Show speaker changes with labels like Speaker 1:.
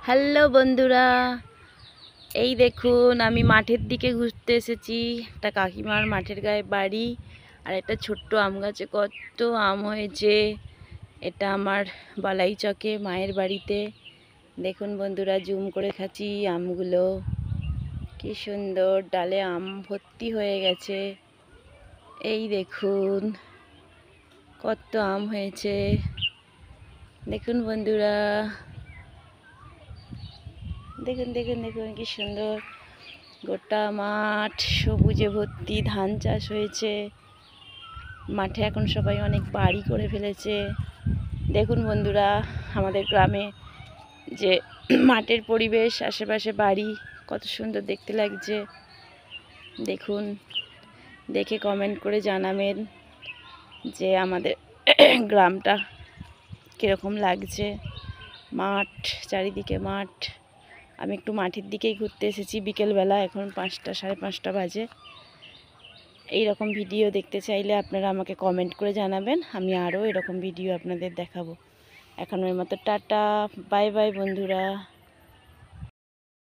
Speaker 1: Hello বন্ধুরা, এই দেখুন আমি মাঠের দিকে ঘুরতে এসেছি। একটা কাকিমার মাঠের গায়ে বাড়ি, আর একটা ছোট্ট আম গাছে কত আম হয়েছে। এটা আমার বালাই চকে মায়ের বাড়িতে। দেখুন বন্ধুরা, জুম করে খাচ্ছি আমগুলো, কি সুন্দর ডালে আম ভর্তি হয়ে গেছে। এই দেখুন কত আম হয়েছে, দেখুন বন্ধুরা, দেখুন দেখুন দেখুন কি সুন্দর গোটা মাঠ সবুজে ভর্তি। ধান চাষ হয়েছে মাঠে, এখন সবাই অনেক বাড়ি করে ফেলেছে। দেখুন বন্ধুরা, আমাদের গ্রামে যে মাঠের পরিবেশ, আশেপাশে বাড়ি, কত সুন্দর দেখতে লাগছে। দেখুন, দেখে কমেন্ট করে জানাবেন যে আমাদের গ্রামটা কীরকম লাগছে। মাঠ, চারিদিকে মাঠ। আমি একটু মাঠের দিকেই ঘুরতে এসেছি বিকেলবেলা, এখন 5টা, সাড়ে 5টা বাজে। এই রকম ভিডিও দেখতে চাইলে আপনারা আমাকে কমেন্ট করে জানাবেন, আমি আরও এরকম ভিডিও আপনাদের দেখাবো। এখনের মতো টাটা, বাই বাই বন্ধুরা।